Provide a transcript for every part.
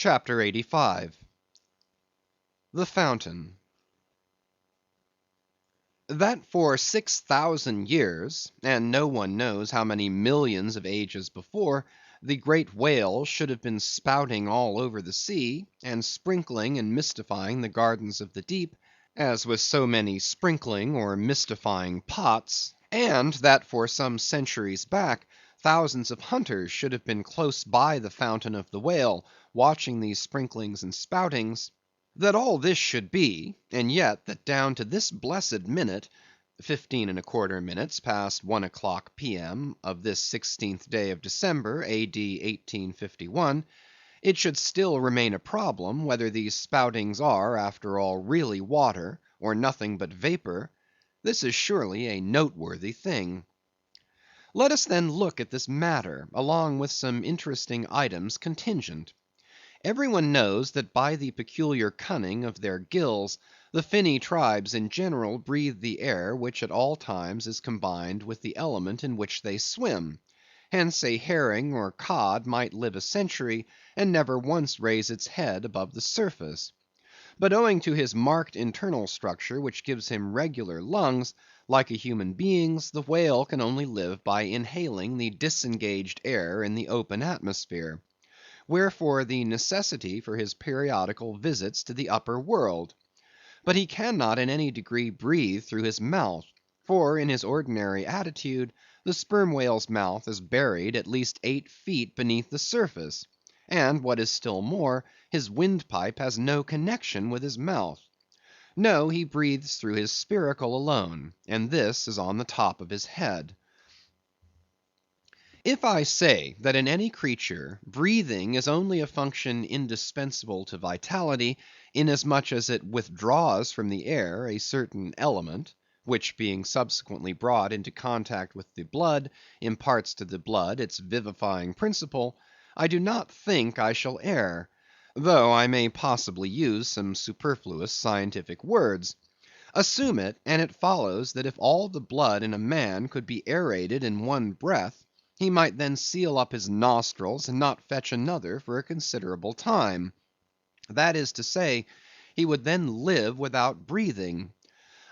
CHAPTER 85 The Fountain That for 6,000 years, and no one knows how many millions of ages before, the great whale should have been spouting all over the sea, and sprinkling and mystifying the gardens of the deep, as with so many sprinkling or mystifying pots, and that for some centuries back, thousands of hunters should have been close by the fountain of the whale, watching these sprinklings and spoutings; that all this should be, and yet that down to this blessed minute, 15¼ minutes past 1 o'clock P.M. of this 16th day of December, A.D. 1851, it should still remain a problem whether these spoutings are, after all, really water, or nothing but vapor, this is surely a noteworthy thing. Let us then look at this matter, along with some interesting items contingent. Every one knows that by the peculiar cunning of their gills, the finny tribes in general breathe the air which at all times is combined with the element in which they swim; hence a herring or cod might live a century, and never once raise its head above the surface. But owing to his marked internal structure which gives him regular lungs, like a human being's, the whale can only live by inhaling the disengaged air in the open atmosphere. Wherefore the necessity for his periodical visits to the upper world. But he cannot in any degree breathe through his mouth; for in his ordinary attitude, the sperm whale's mouth is buried at least 8 feet beneath the surface; and what is still more, his windpipe has no connection with his mouth. No, he breathes through his spiracle alone, and this is on the top of his head. If I say that in any creature, breathing is only a function indispensable to vitality, inasmuch as it withdraws from the air a certain element, which being subsequently brought into contact with the blood, imparts to the blood its vivifying principle, I do not think I shall err, though I may possibly use some superfluous scientific words. Assume it, and it follows that if all the blood in a man could be aerated in one breath, he might then seal up his nostrils and not fetch another for a considerable time. That is to say, he would then live without breathing.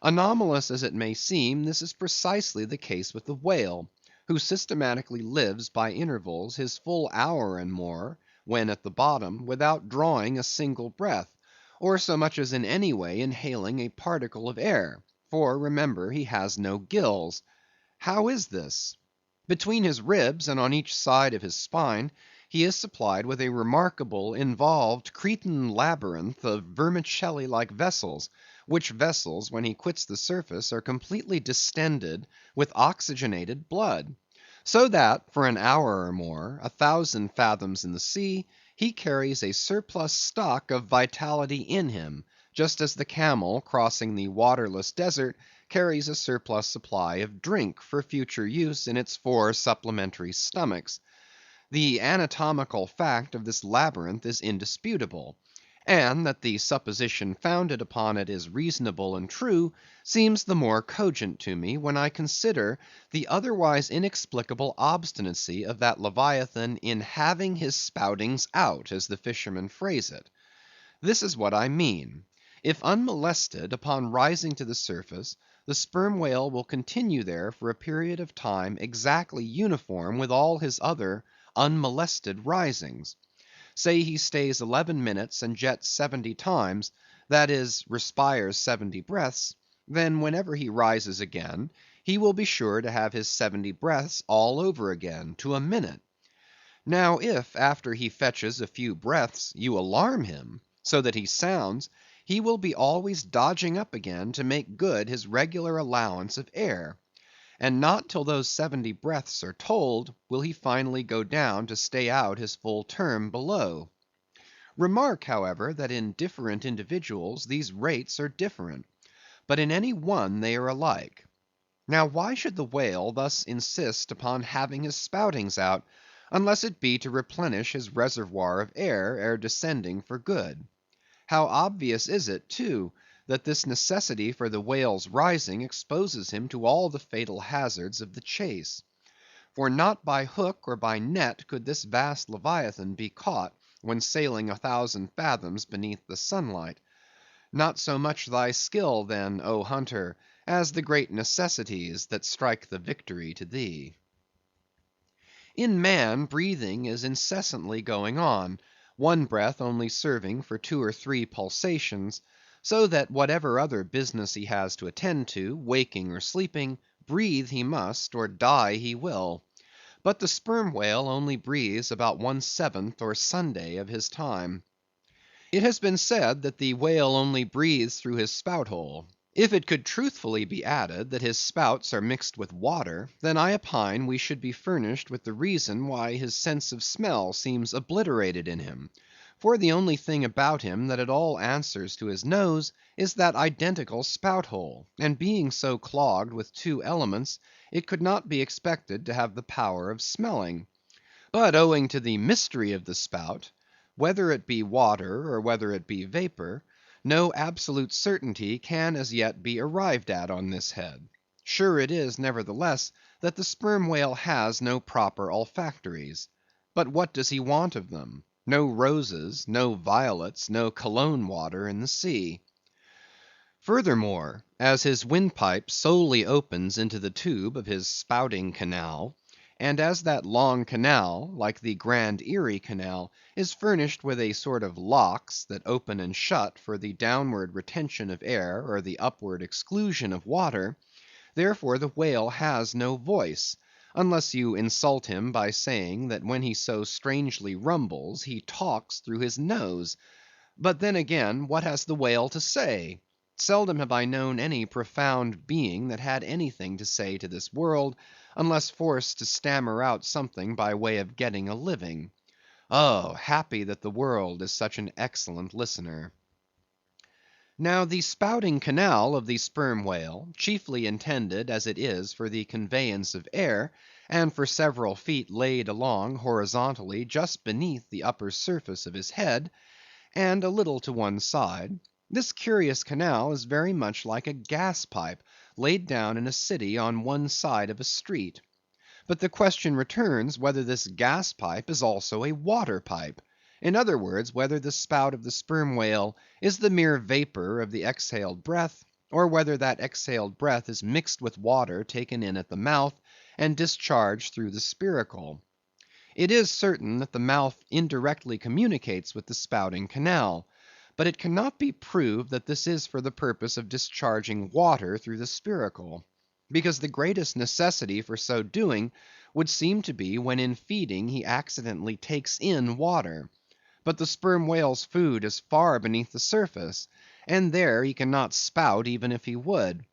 Anomalous as it may seem, this is precisely the case with the whale, who systematically lives by intervals his full hour and more, when at the bottom, without drawing a single breath, or so much as in any way inhaling a particle of air; for remember, he has no gills. How is this? Between his ribs and on each side of his spine, he is supplied with a remarkable, involved, Cretan labyrinth of vermicelli-like vessels, which vessels, when he quits the surface, are completely distended with oxygenated blood; so that, for an hour or more, 1,000 fathoms in the sea, he carries a surplus stock of vitality in him, just as the camel, crossing the waterless desert, carries a surplus supply of drink for future use in its 4 supplementary stomachs. The anatomical fact of this labyrinth is indisputable; and that the supposition founded upon it is reasonable and true, seems the more cogent to me, when I consider the otherwise inexplicable obstinacy of that Leviathan in having his spoutings out, as the fishermen phrase it. This is what I mean. If unmolested, upon rising to the surface, the sperm whale will continue there for a period of time exactly uniform with all his other unmolested risings. Say he stays 11 minutes and jets 70 times, that is, respires 70 breaths, then whenever he rises again, he will be sure to have his 70 breaths all over again, to a minute. Now if, after he fetches a few breaths, you alarm him, so that he sounds, he will be always dodging up again to make good his regular allowance of air; and not till those 70 breaths are told, will he finally go down to stay out his full term below. Remark, however, that in different individuals these rates are different, but in any one they are alike. Now why should the whale thus insist upon having his spoutings out, unless it be to replenish his reservoir of air ere descending for good? How obvious is it, too, that this necessity for the whale's rising exposes him to all the fatal hazards of the chase. For not by hook or by net could this vast Leviathan be caught when sailing 1,000 fathoms beneath the sunlight. Not so much thy skill, then, O hunter, as the great necessities that strike the victory to thee. In man, breathing is incessantly going on, one breath only serving for 2 or 3 pulsations, so that whatever other business he has to attend to, waking or sleeping, breathe he must, or die he will. But the sperm whale only breathes about 1/7 or Sunday of his time. It has been said that the whale only breathes through his spout hole. If it could truthfully be added that his spouts are mixed with water, then I opine we should be furnished with the reason why his sense of smell seems obliterated in him; for the only thing about him that at all answers to his nose is that identical spout hole, and being so clogged with 2 elements, it could not be expected to have the power of smelling. But owing to the mystery of the spout, whether it be water or whether it be vapor, no absolute certainty can as yet be arrived at on this head. Sure it is, nevertheless, that the sperm whale has no proper olfactories. But what does he want of them? No roses, no violets, no cologne water in the sea. Furthermore, as his windpipe solely opens into the tube of his spouting canal, and as that long canal, like the Grand Erie Canal, is furnished with a sort of locks that open and shut for the downward retention of air or the upward exclusion of water, therefore the whale has no voice, unless you insult him by saying that when he so strangely rumbles, he talks through his nose. But then again, what has the whale to say? Seldom have I known any profound being that had anything to say to this world, unless forced to stammer out something by way of getting a living. Oh, happy that the world is such an excellent listener. Now the spouting canal of the sperm whale, chiefly intended as it is for the conveyance of air, and for several feet laid along horizontally just beneath the upper surface of his head, and a little to one side, this curious canal is very much like a gas pipe laid down in a city on one side of a street. But the question returns whether this gas pipe is also a water pipe; in other words, whether the spout of the sperm whale is the mere vapor of the exhaled breath, or whether that exhaled breath is mixed with water taken in at the mouth, and discharged through the spiracle. It is certain that the mouth indirectly communicates with the spouting canal, but it cannot be proved that this is for the purpose of discharging water through the spiracle, because the greatest necessity for so doing would seem to be when in feeding he accidentally takes in water. But the sperm whale's food is far beneath the surface, and there he cannot spout even if he would.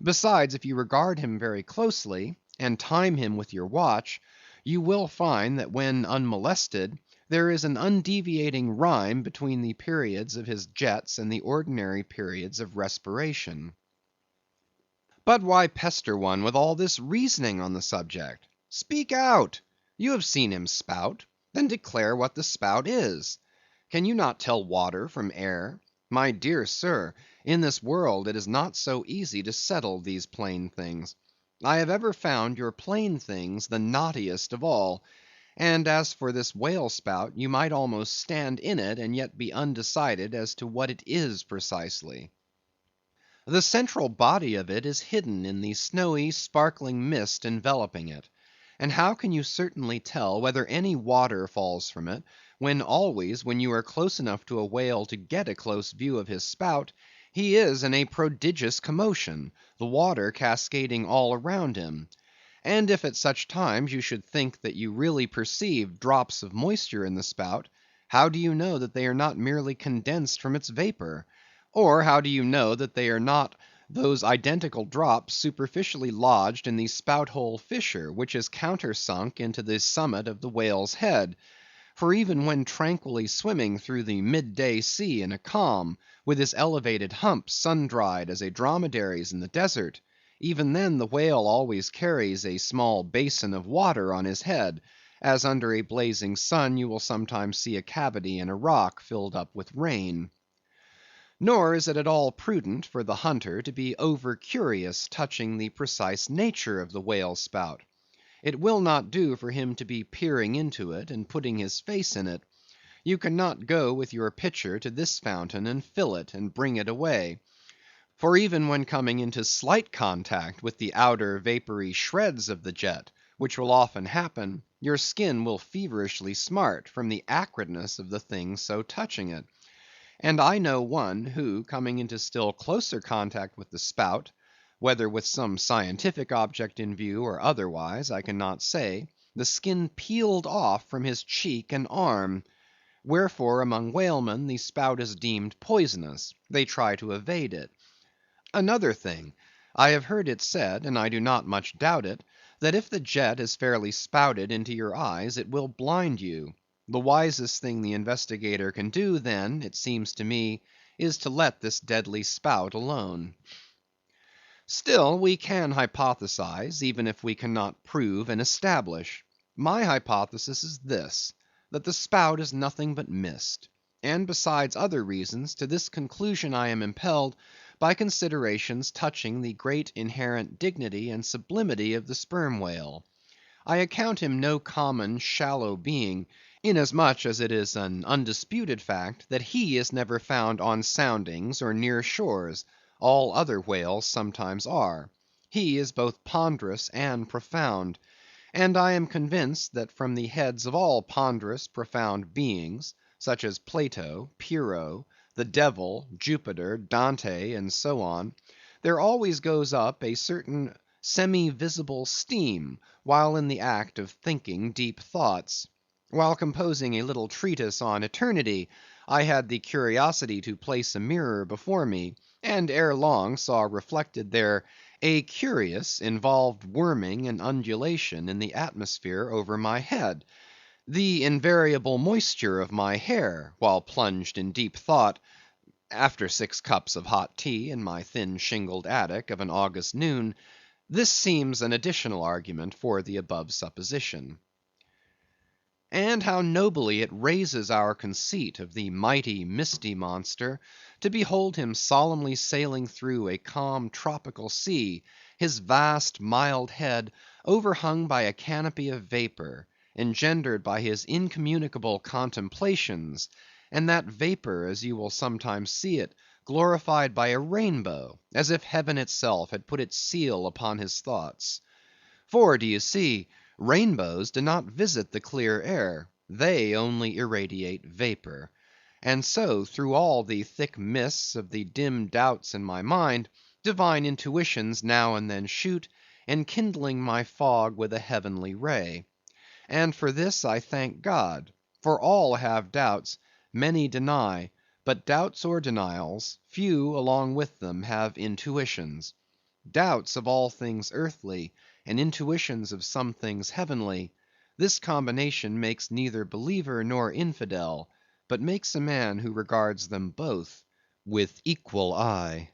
Besides, if you regard him very closely, and time him with your watch, you will find that when unmolested, there is an undeviating rhyme between the periods of his jets and the ordinary periods of respiration. But why pester one with all this reasoning on the subject? Speak out! You have seen him spout; then declare what the spout is. Can you not tell water from air? My dear sir, in this world it is not so easy to settle these plain things. I have ever found your plain things the knottiest of all. And as for this whale spout, you might almost stand in it and yet be undecided as to what it is precisely. The central body of it is hidden in the snowy, sparkling mist enveloping it; and how can you certainly tell whether any water falls from it, when always when you are close enough to a whale to get a close view of his spout, he is in a prodigious commotion, the water cascading all around him? And if at such times you should think that you really perceive drops of moisture in the spout, how do you know that they are not merely condensed from its vapor? Or how do you know that they are not those identical drops superficially lodged in the spout hole fissure, which is countersunk into the summit of the whale's head? For even when tranquilly swimming through the midday sea in a calm, with his elevated hump sun dried as a dromedary's in the desert, even then the whale always carries a small basin of water on his head, as under a blazing sun you will sometimes see a cavity in a rock filled up with rain. Nor is it at all prudent for the hunter to be over curious touching the precise nature of the whale's spout. It will not do for him to be peering into it and putting his face in it. You cannot go with your pitcher to this fountain and fill it and bring it away. For even when coming into slight contact with the outer vapory shreds of the jet, which will often happen, your skin will feverishly smart from the acridness of the thing so touching it. And I know one who, coming into still closer contact with the spout, whether with some scientific object in view or otherwise, I cannot say, the skin peeled off from his cheek and arm. Wherefore among whalemen the spout is deemed poisonous; they try to evade it. Another thing, I have heard it said, and I do not much doubt it, that if the jet is fairly spouted into your eyes, it will blind you. The wisest thing the investigator can do, then, it seems to me, is to let this deadly spout alone. Still, we can hypothesize, even if we cannot prove and establish. My hypothesis is this: that the spout is nothing but mist. And besides other reasons, to this conclusion I am impelled by considerations touching the great inherent dignity and sublimity of the sperm whale. I account him no common shallow being, inasmuch as it is an undisputed fact that he is never found on soundings or near shores. All other whales sometimes are. He is both ponderous and profound. And I am convinced that from the heads of all ponderous, profound beings, such as Plato, Pyrrho, the Devil, Jupiter, Dante, and so on, there always goes up a certain semi-visible steam, while in the act of thinking deep thoughts. While composing a little treatise on eternity, I had the curiosity to place a mirror before me, and ere long saw reflected there a curious, involved worming and undulation in the atmosphere over my head. The invariable moisture of my hair, while plunged in deep thought, after 6 cups of hot tea in my thin shingled attic of an August noon, this seems an additional argument for the above supposition. And how nobly it raises our conceit of the mighty misty monster, to behold him solemnly sailing through a calm tropical sea, his vast mild head overhung by a canopy of vapor, engendered by his incommunicable contemplations, and that vapor, as you will sometimes see it, glorified by a rainbow, as if heaven itself had put its seal upon his thoughts. For, do you see, rainbows do not visit the clear air; they only irradiate vapor. And so, through all the thick mists of the dim doubts in my mind, divine intuitions now and then shoot, enkindling my fog with a heavenly ray. And for this I thank God; for all have doubts, many deny, but doubts or denials, few along with them have intuitions. Doubts of all things earthly, and intuitions of some things heavenly, this combination makes neither believer nor infidel, but makes a man who regards them both with equal eye.